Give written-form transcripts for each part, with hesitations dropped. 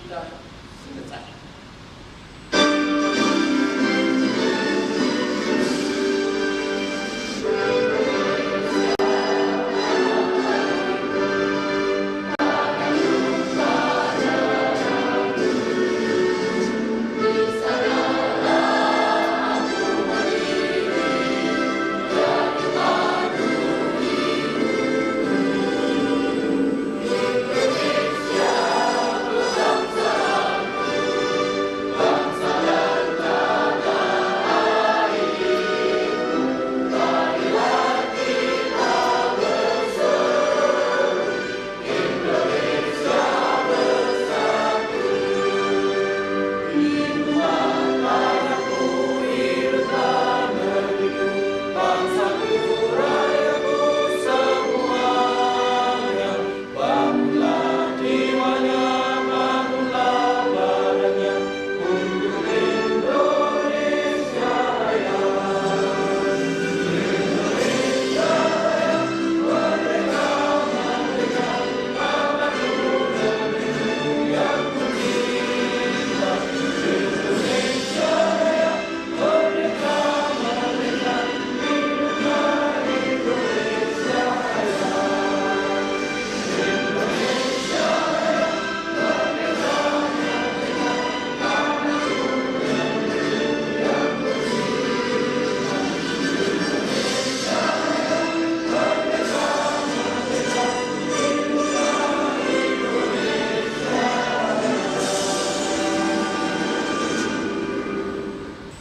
sudah selesai.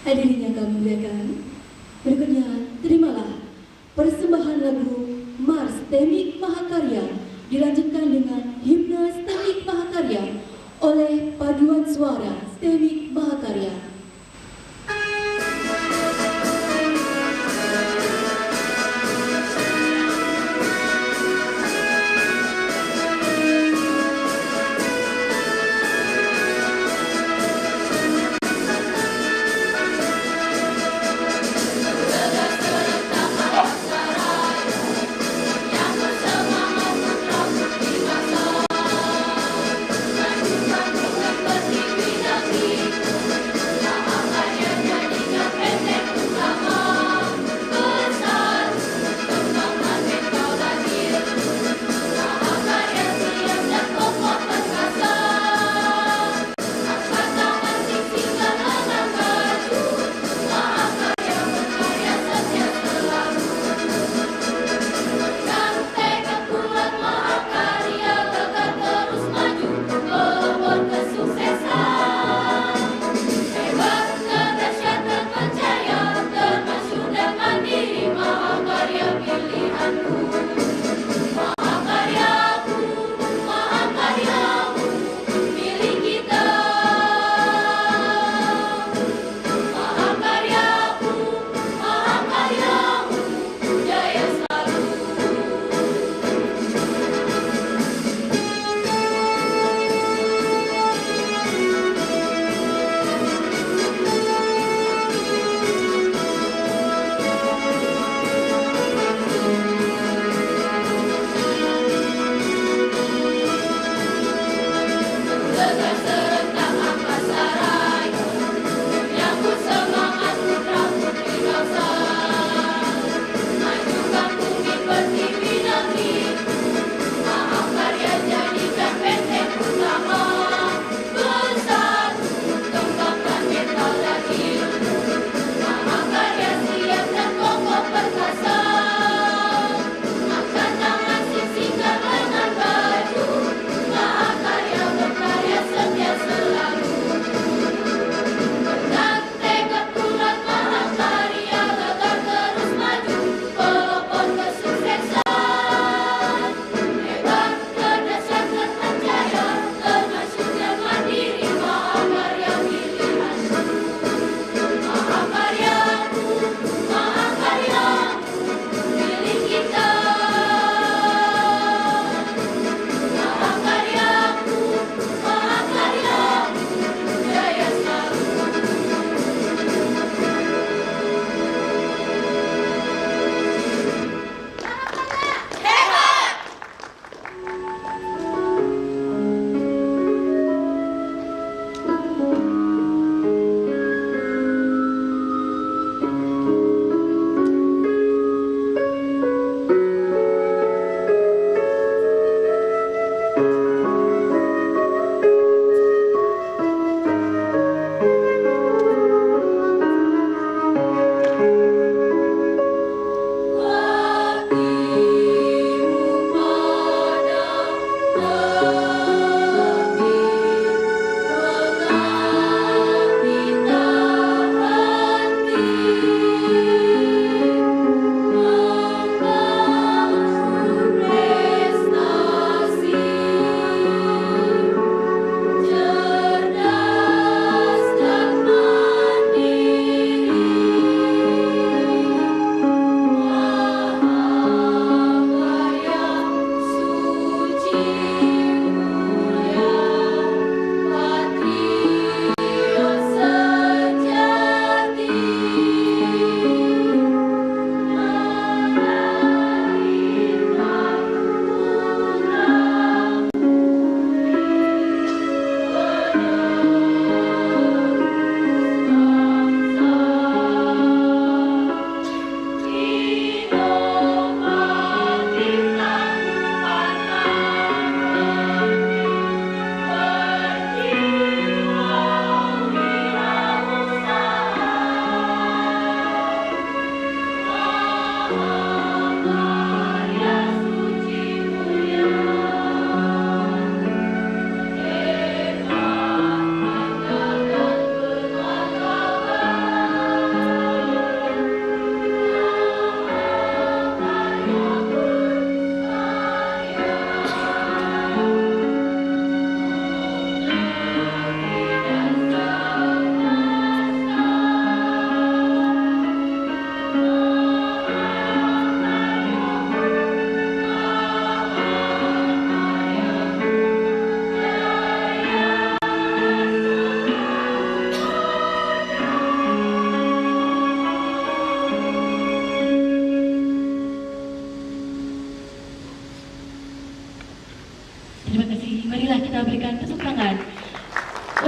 Hadirin yang kami muliakan, berikutnya terimalah persembahan lagu Mars Stemik Mahakarya dilanjutkan dengan himne Stemik Mahakarya oleh Paduan Suara Stemik Mahakarya. Terima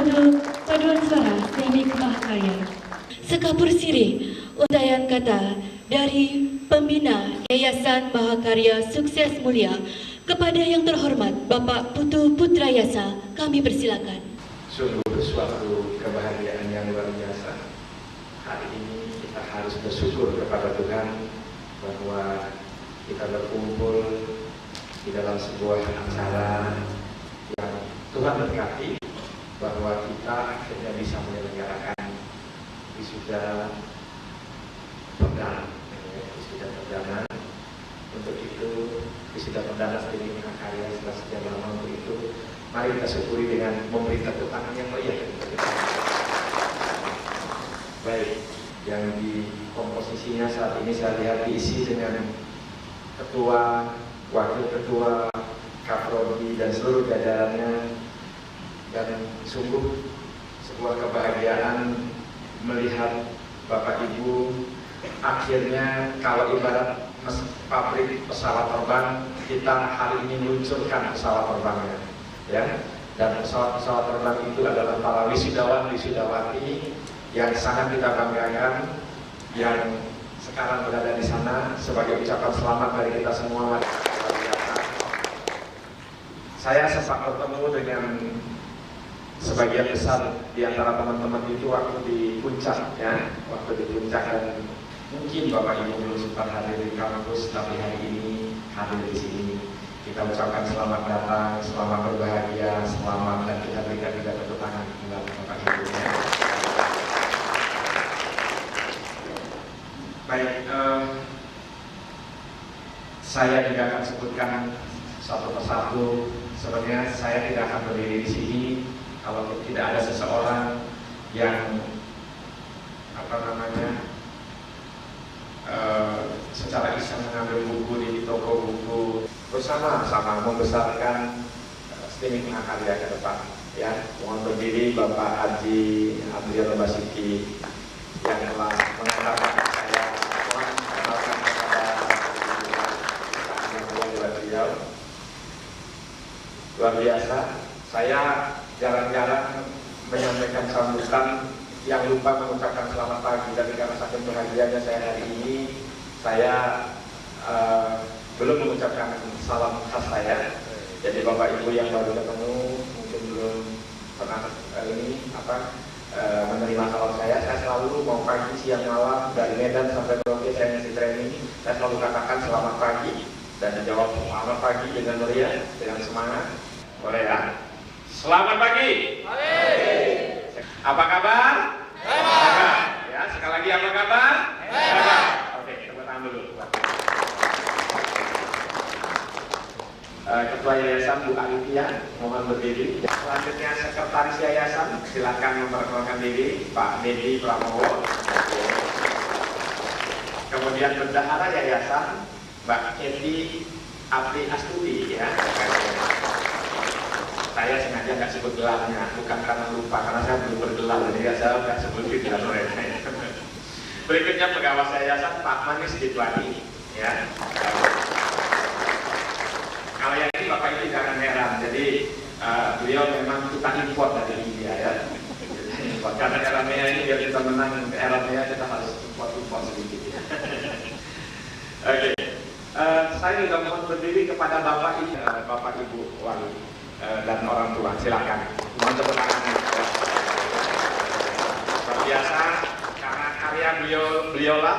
Paduan suara Stemik Mahakarya. Sekapur sirih untayan kata dari pembina Yayasan Mahakarya Sukses Mulia kepada yang terhormat Bapak Putu Putrayasa, kami persilakan. Sungguh suatu kebahagiaan yang luar biasa. Hari ini kita harus bersyukur kepada Tuhan bahwa kita berkumpul di dalam sebuah acara yang Tuhan berkati, bahwa kita akhirnya bisa menyelenggarakan wisuda perdana. Untuk itu wisuda perdana Stemik Mahakarya setelah sekian lama, untuk itu mari kita syukuri dengan memberi tepuk tangan yang meriah. Baik, yang di komposisinya saat ini saya lihat diisi dengan ketua, wakil ketua, kaprodi dan seluruh jajarannya, dan sungguh sebuah kebahagiaan melihat Bapak Ibu akhirnya, kalau ibarat pabrik pesawat terbang, kita hari ini meluncurkan pesawat terbangnya, ya. Dan pesawat-pesawat terbang itu adalah para wisudawan wisudawati yang sangat kita banggakan, yang sekarang berada di sana. Sebagai ucapan selamat dari kita semua, saya sempat bertemu dengan sebagian besar di antara teman-teman itu waktu di puncak, ya, waktu di puncak, dan mungkin Bapak Ibu belum sempat hadir di kampus, tapi hari ini hadir di sini. Kita ucapkan selamat datang, selamat berbahagia, selamat, dan kita berikan juga tepuk tangan buat Bapak Ibu. Baik, saya juga akan sebutkan satu persatu. Sebenarnya saya tidak akan berdiri di sini kalau tidak ada seseorang yang secara iseng mengambil buku di toko buku, bersama-sama membesarkan Stemik Mahakarya ke depan. Ya, mohon berdiri Bapak Haji Andriano Basiki yang telah mengantarkan saya, mohon mengenalkan kepada beliau. Luar biasa. Saya jarang-jarang menyampaikan sambutan yang lupa mengucapkan selamat pagi, dan karena saking bahagianya saya hari ini, saya belum mengucapkan salam khas saya. Jadi Bapak Ibu yang baru ketemu mungkin belum pernah menerima salam saya selalu mau pagi, siang, malam, dari Medan sampai Merauke training, saya selalu katakan selamat pagi, dan dijawab selamat pagi dengan meriah, dengan semangat. Boleh ya? Selamat pagi. Apa kabar? Hebat. Ya, sekali lagi apa kabar? Hebat. Oke, tepuk tangan dulu. Ketua Yayasan Bu Alifia, mohon berdiri. Selanjutnya Sekretaris Yayasan, silakan memperkenalkan diri, Pak Dedi Pramowo. Kemudian Bendahara Yayasan, Mbak Edi Apri Astuti, ya. Saya sengaja nggak sebut gelarnya, bukan karena lupa, karena saya belum bergelar, jadi saya nggak sebut gelar mereka. Berikutnya Pengawas Yayasan Pak Manis Ditwani, ya. Kalau yang ini Bapak Ibu jangan heran, jadi beliau memang kita import dari India, ya. Import, karena eramnya ini biar kita menang eramnya kita harus import sedikit. Ya. Oke, saya juga mohon berdiri kepada Bapak Ibu Wali dan orang tua, silakan. Mohon tepuk tangan. Luar biasa, karena karya beliaulah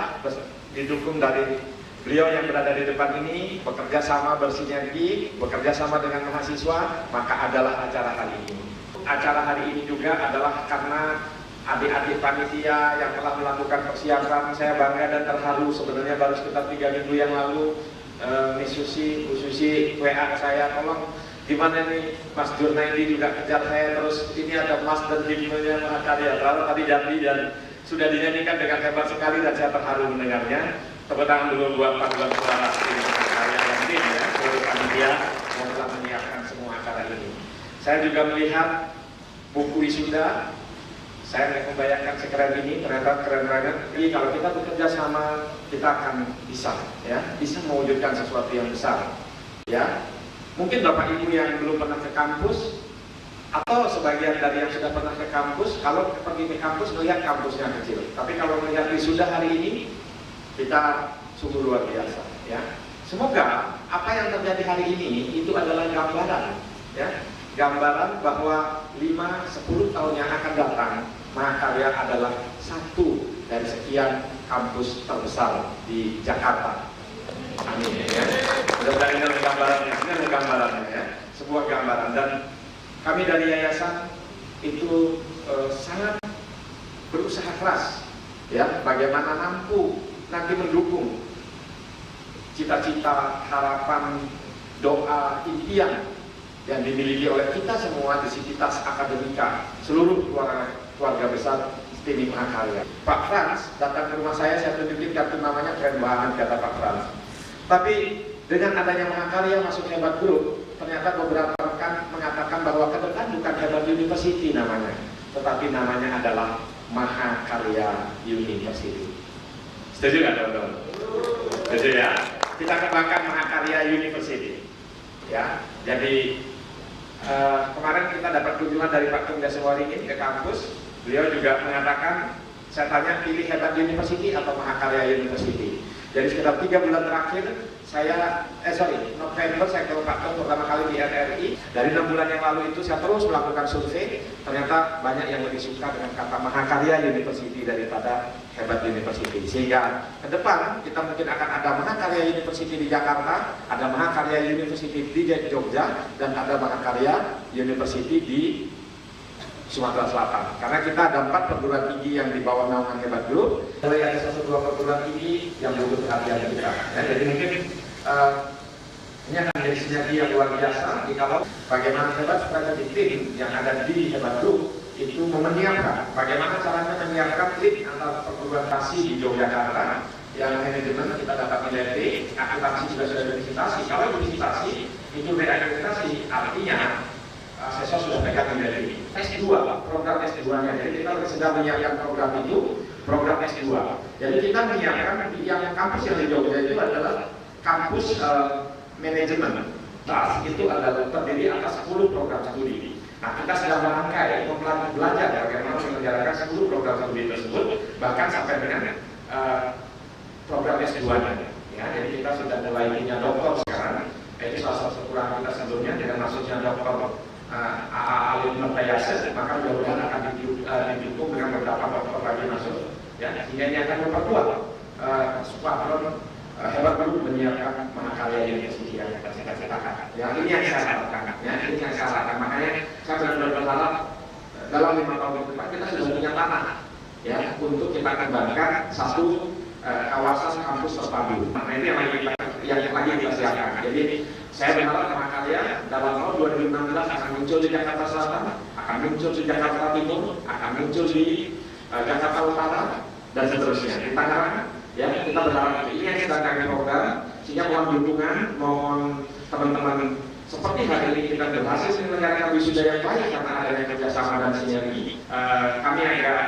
didukung dari beliau yang berada di depan ini, bekerja sama bersinergi, bekerja sama dengan mahasiswa, maka adalah acara hari ini. Acara hari ini juga adalah karena adik-adik panitia yang telah melakukan persiapan. Saya bangga dan terharu, sebenarnya baru sekitar 3 minggu yang lalu Miss Susi, Bu Susi WA saya, tolong gimana nih Mas Jurnaidi juga kejar saya terus, ini ada Mas dan timnya Mahakarya, lalu tadi janji dan sudah dinyanyikan dengan hebat sekali dan saya terharu mendengarnya. Tepuk tangan dulu buat paduan suara Stemik Mahakarya yang tim, ya, seluruh panitia yang telah menyiapkan semua acara ini. Saya juga melihat buku wisuda, saya membayangkan sekeren ini, ternyata keren banget. Jadi kalau kita bekerja sama, kita akan bisa mewujudkan sesuatu yang besar. Ya, mungkin Bapak Ibu yang belum pernah ke kampus, Atau sebagian dari yang sudah pernah ke kampus, kalau pergi ke kampus melihat kampusnya kecil. Tapi kalau melihat wisuda hari ini, kita sungguh luar biasa. Ya. Semoga apa yang terjadi hari ini itu adalah gambaran, ya, gambaran bahwa 5-10 tahun yang akan datang, Mahakarya adalah satu dari sekian kampus terbesar di Jakarta. Amin. Ya. Mudah-mudahan ini adalah gambarannya, ya, sebuah gambaran. Dan kami dari yayasan itu sangat berusaha keras, ya, bagaimana mampu nanti mendukung cita-cita, harapan, doa, impian yang dimiliki oleh kita semua di Sivitas Akademika, seluruh keluarga besar STIMI Mahakarya. Pak Frans datang ke rumah saya tunjukin kartu namanya, keren banget kata Pak Frans. Tapi dengan adanya Mahakarya masuk Hebat Group, ternyata beberapa rekan mengatakan bahwa ke depan bukan Hebat University namanya, tetapi namanya adalah Mahakarya University. Setuju nggak teman-teman? Setuju ya? Kita kembangkan Mahakarya University. Ya, jadi kemarin kita dapat kunjungan dari Pak Tung Daswaringin ke kampus. Beliau juga mengatakan, saya tanya pilih Hebat University atau Mahakarya University. Jadi sekitar 3 bulan terakhir November saya ke Pak Tung pertama kali di RRI. Dari 6 bulan yang lalu itu saya terus melakukan survei. Ternyata banyak yang lebih suka dengan kata Mahakarya University daripada Hebat University. Sehingga ke depan kita mungkin akan ada Mahakarya University di Jakarta, ada Mahakarya University di Jogja, dan ada Mahakarya University di Sumatera Selatan. Karena kita ada 4 perguruan tinggi yang di bawah naungan Hebat Group. Mulai ada 1-2 perguruan tinggi yang butuh perhatian kita. Ya, jadi mungkin ini akan menjadi sinergi yang luar biasa. Kalau bagaimana Hebat Strategic Team yang ada di Hebat Group itu menyiapkan bagaimana caranya menyiapkan link antara perguruan tinggi di Yogyakarta yang manajemen kita dapat nilai D, akuntansi sudah divisitasi. Kalau divisitasi itu reakreditasi, artinya siswa sudah pegang nilai S2, program S2-nya. Jadi kita sedang menyiapkan program itu, program S2. Jadi kita menyiapkan yang kampus yang di Jogja itu adalah kampus manajemen. Nah, itu adalah terdiri atas 10 program studi. Nah, kita sedang merangkai, belajar bagaimana menjalankan 10 program studi tersebut, bahkan sampai dengan program S2-nya. Ya, jadi kita sudah mulai punya doktor sekarang. Itu salah satu kekurangan kita sebelumnya dengan masuknya doktor Alim Nurtayasa, maka mudah-mudahan akan didukung dengan beberapa dokter lagi masuk, ya, sehingga ini akan memperkuat skuadron Hebat Group menyiapkan Mahakarya University yang kita cita-citakan. Ya, ini yang saya harapkan, ya, ini yang saya harapkan. Makanya saya benar-benar berharap dalam 5 tahun ke depan kita sudah punya tanah, ya, untuk kita kembangkan satu kawasan kampus terpadu. Nah, ini yang lagi kita siapkan. Jadi saya berharap Mahakarya dalam tahun 2016 akan muncul di Jakarta Selatan, akan muncul di Jakarta Timur, akan muncul di Jakarta Utara, dan seterusnya. Di Tangerang, ya, kita berharap ini yang sedang kami program, sehingga mohon dukungan, mohon teman-teman seperti hari ini kita berhasil menyelenggarakan wisuda yang baik karena adanya kerjasama dan sinergi. Kami agak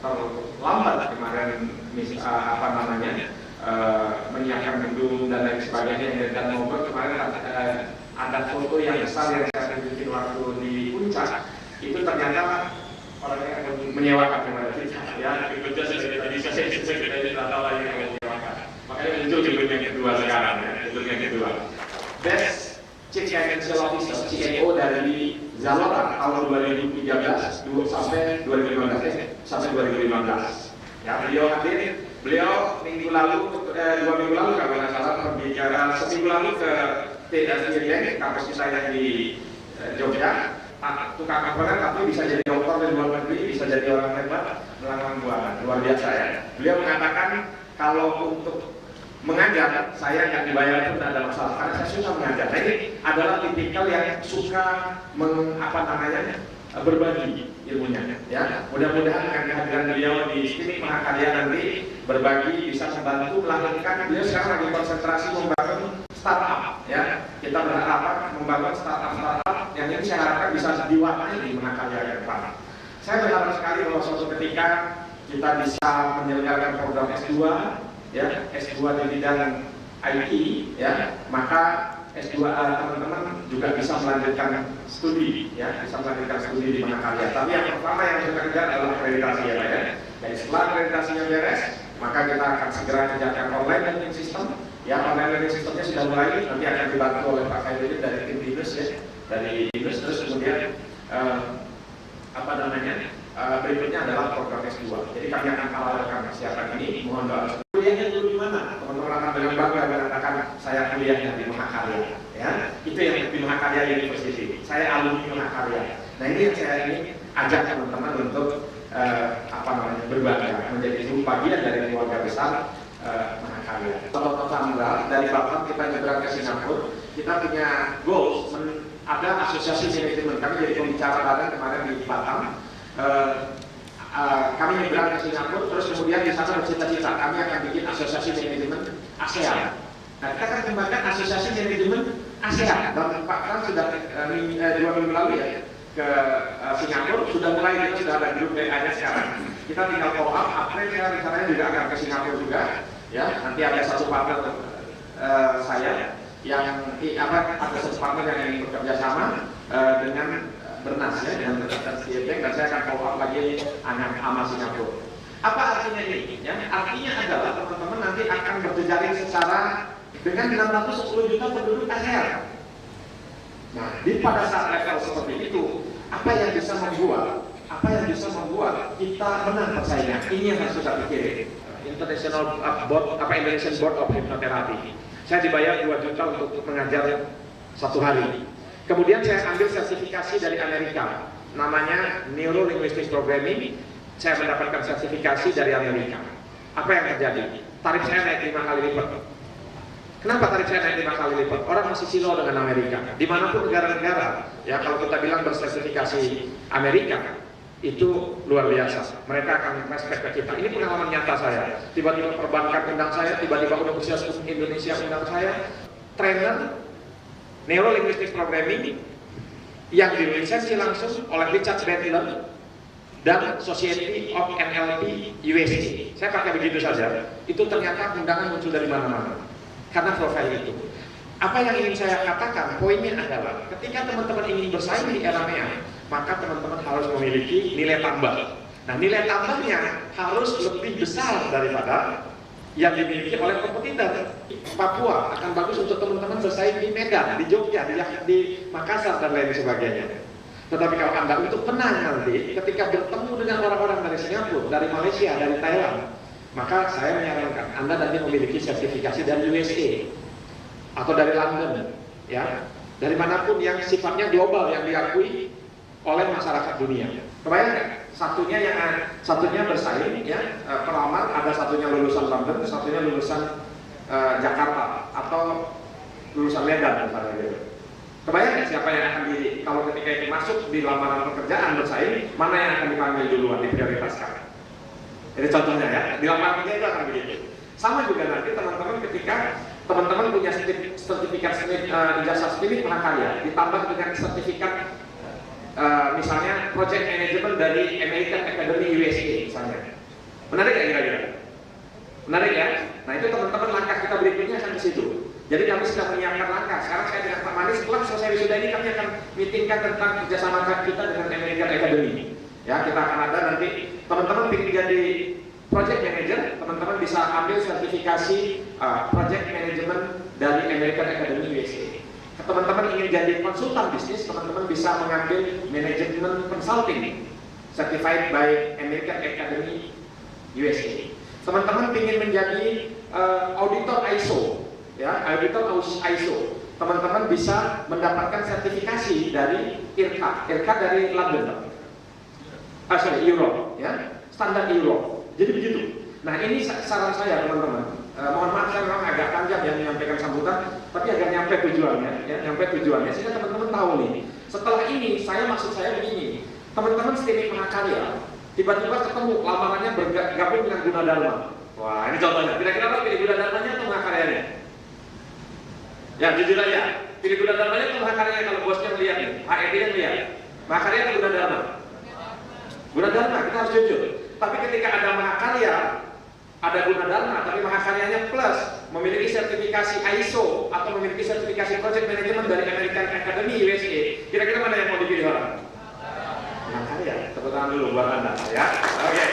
terlambat kemarin, menyiapkan gedung dan lain sebagainya, dan maupun kemarin ada foto yang besar yang saya tunjukin waktu di puncak itu ternyata orangnya akan menyewakan kepada kita, ya, itu kita tidak tahu lagi yang menyewakan. Makanya muncul gedung yang kedua sekarang, ya, gedung yang kedua. Best Chief Financial Officer (CEO) dari Zalora tahun 2013 sampai 2015. Ya, beliau hadir. Beliau minggu lalu, 2 minggu lalu kalau nggak salah berbicara, seminggu lalu ke TSI kampus kita yang di Jogja. Tukang apakan tapi bisa jadi dokter di luar negeri, bisa jadi orang hebat melakukan buangan, luar biasa, ya. Beliau mengatakan kalau untuk mengajar saya nggak dibayar itu tidak ada masalah karena saya suka mengajar. Nah, ini adalah tipikal yang suka berbagi ilmunya, ya. Mudah-mudahan dengan kehadiran beliau di STIMI Mahakarya nanti berbagi bisa membantu melahirkan. Beliau sekarang lagi konsentrasi membangun startup, ya. Kita berharap membangun startup yang ini saya harapkan bisa diwarnai di Mahakarya ke depan. Saya berharap sekali bahwa suatu ketika kita bisa menyelenggarakan program S2, ya, S2 di bidang IT, ya, maka S2 teman-teman juga bisa melanjutkan studi, ya, bisa melanjutkan studi di Mahakarya. Tapi yang pertama yang kita kejar adalah akreditasi, ya, Pak, ya. Dan setelah akreditasinya beres, maka kita akan segera kerjakan online learning system. Ya, online learning systemnya sudah mulai, nanti akan dibantu oleh Pak Khairuddin dari tim Binus, ya, dari Binus. Terus kemudian berikutnya adalah program S2. Jadi kami akan paralelkan persiapan ini. Mohon doa. Kuliahnya dulu di mana? Teman-teman akan dengan bangga mengatakan saya kuliahnya di Mahakarya. Ya, itu yang di Mahakarya University. Saya alumni Mahakarya. Nah, ini yang saya ingin ajak teman-teman untuk berbangga menjadi bagian dari keluarga besar Mahakarya. Kalau tanggal dari Batam kita nyebrang ke Singapura, kita punya goals. Ada asosiasi manajemen. Kami jadi pembicara bareng kemarin di Batam. Kami nyebrang ke Singapura, terus kemudian di sana bercita-cita kami akan bikin asosiasi manajemen ASEAN. Nah, kita akan kembangkan asosiasi manajemen ASEAN. Dan Pak Kang sudah 2 minggu lalu, ya, ke Singapura, sudah mulai, kita sudah ada grup WA-nya sekarang. Kita tinggal follow up. April saya rencananya juga akan ke Singapura juga, ya. Nanti ada satu partner saya yang ada satu partner yang ingin bekerja sama dengan Bernas, ya, dengan CITIC, dan saya akan follow up lagi sama Singapura. Apa artinya ini? Ya, artinya adalah teman-teman nanti akan berjejaring secara dengan 610 juta penduduk ASEAN. Nah, pada saat level seperti itu, apa yang bisa membuat kita menang persaingan? Ini yang harus kita pikirin. Indonesian Board of Hypnotherapy. Saya dibayar 2 juta untuk mengajar 1 hari. Kemudian saya ambil sertifikasi dari Amerika, namanya Neuro Linguistic Programming. Saya mendapatkan sertifikasi dari Amerika. Apa yang terjadi? Tarif saya naik 5 kali lipat. Kenapa tarif saya naik 5 kali lipat? Orang masih silau dengan Amerika. Dimanapun negara-negara, ya, kalau kita bilang bersertifikasi Amerika, itu luar biasa. Mereka akan respect ke kita. Ini pengalaman nyata saya. Tiba-tiba perbankan undang saya, tiba-tiba Universitas Indonesia undang saya. Trainer Neuro Linguistic Programming yang dilisensi langsung oleh Richard Bandler dan Society of NLP USA. Saya pakai begitu saja. Itu ternyata undangan muncul dari mana-mana karena profil itu. Apa yang ingin saya katakan, poinnya adalah ketika teman-teman ingin bersaing di era MEA, maka teman-teman harus memiliki nilai tambah. Nah, nilai tambahnya harus lebih besar daripada yang dimiliki oleh kompetitor. Papua akan bagus untuk teman-teman bersaing di Medan, di Jogja, di Makassar, dan lain sebagainya. Tetapi kalau Anda untuk menang nanti, ketika bertemu dengan orang-orang dari Singapura, dari Malaysia, dari Thailand, maka saya menyarankan Anda nanti memiliki sertifikasi dari USA atau dari London, ya, dari manapun yang sifatnya global, yang diakui oleh masyarakat dunia. Kebayang nggak? Satunya bersaing, ya, pelamar, ada satunya lulusan London, satunya lulusan Jakarta atau lulusan Medan misalnya gitu. Kebayang nggak siapa yang akan kalau ketika itu masuk di lamaran pekerjaan bersaing, mana yang akan dipanggil duluan, diprioritaskan? Ini contohnya, ya, di lamaran kerja itu akan begitu. Sama juga nanti teman-teman ketika teman-teman punya sertifikat ijazah spirit Mahakarya, ditambah dengan sertifikat misalnya project management dari American Academy USA misalnya. Menarik ya kira-kira? Menarik ya? Nah, itu teman-teman langkah kita berikutnya akan ke situ. Jadi kami sudah menyiapkan langkah. Sekarang saya dengan Pak Mani, setelah selesai wisuda ini kami akan meetingkan tentang kerjasama kita dengan American Academy. Ya, kita akan ada nanti teman-teman ingin jadi project manager, teman-teman bisa ambil sertifikasi project management dari American Academy USA. Teman-teman ingin jadi konsultan bisnis, teman-teman bisa mengambil Management Consulting Certified by American Academy USA. Teman-teman ingin menjadi auditor ISO, ya, auditor ISO. Teman-teman bisa mendapatkan sertifikasi dari IRCA dari London, Europe, ya, standar Europe. Jadi begitu. Nah, ini saran saya teman-teman. Mohon maaf saya memang agak panjang yang menyampaikan sambutan, tapi agar nyampe tujuannya, ya, sehingga teman-teman tahu nih. Setelah ini, maksud saya begini, teman-teman STIMIK Mahakarya tiba-tiba ketemu lamarannya bergabung dengan Gunadarma. Wah, ini contohnya. Kira-kira apa pilih Gunadarmanya atau Mahakaryanya? Ya, jujur aja. Pilih Gunadarmanya atau Mahakaryanya kalau bosnya melihat nih, HRD yang lihat. Mahakarya atau Gunadarma? Gunadarma, kita harus jujur. Tapi ketika ada Mahakarya, ada Gunadarma, tapi mahakaryanya plus, memiliki sertifikasi ISO atau memiliki sertifikasi project management dari American Academy USA. Kira-kira mana yang mau dipilih orang? Mahakarya. Tepuk tangan dulu buat Anda ya. Oke.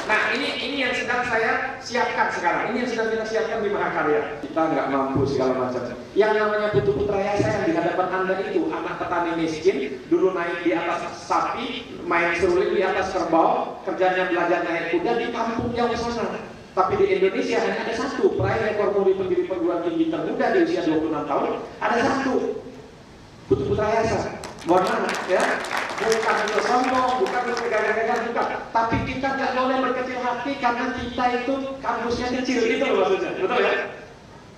Nah ini yang sedang saya siapkan sekarang. Ini yang sedang kita siapkan di Mahakarya. Kita nggak mampu segala macam. Yang namanya Putu Putra Yasa yang di hadapan Anda itu anak petani miskin, dulu naik di atas sapi, main seruling di atas kerbau, kerjanya belajar naik kuda di kampung jauh sana. Tapi di Indonesia hanya ada satu peraih rekor muri pendiri perguruan tinggi termuda di usia 26 tahun. Ada satu, Putu Putra Yasa. Mohon maaf ya, bukan untuk sombong, bukan untuk gagah-gagah, bukan. Tapi kita nggak boleh berkecil hati karena kita itu kampusnya kecil, gitu loh maksudnya, betul ya?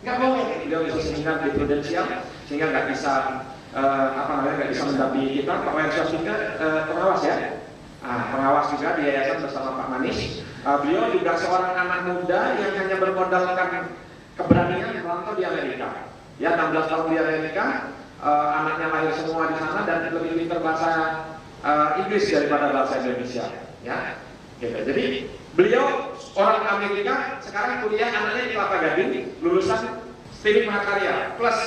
Nggak boleh. Beliau bisa seminar di Prudensial sehingga nggak bisa nggak bisa mendampingi kita. Pak Wenswas juga pengawas ya. Pengawas juga di yayasan bersama Pak Manis. Beliau juga seorang anak muda yang hanya bermodalkan keberanian merantau di Amerika. Ya, 16 tahun di Amerika. Anaknya lahir semua di sana dan lebih pintar bahasa Inggris daripada bahasa Indonesia, ya. Gitu. Jadi beliau orang Amerika, sekarang kuliah anaknya di Kelapa Gading, lulusan STIMIK Mahakarya plus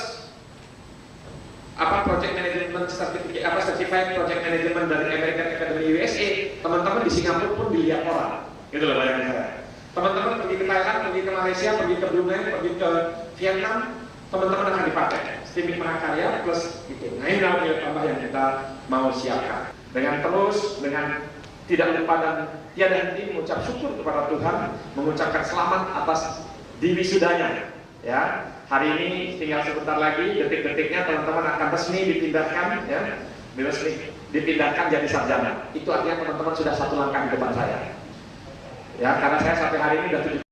project management certified project management dari American Academy USA. Teman-teman di Singapura pun dilihat orang, gitu loh bayangin saya. Teman-teman pergi ke Thailand, pergi ke Malaysia, pergi ke Brunei, pergi ke Vietnam, teman-teman akan dipakai STIMIK Mahakarya plus itu. Nah ini nilai tambah yang kita mau siapkan. Dengan terus, dengan tidak lupa dan tiada henti mengucap syukur kepada Tuhan, mengucapkan selamat atas diwisudanya. Ya, hari ini tinggal sebentar lagi, detik-detiknya teman-teman akan resmi dipindahkan, ya, dipindahkan jadi sarjana. Itu artinya teman-teman sudah satu langkah di depan saya. Ya, karena saya sampai hari ini sudah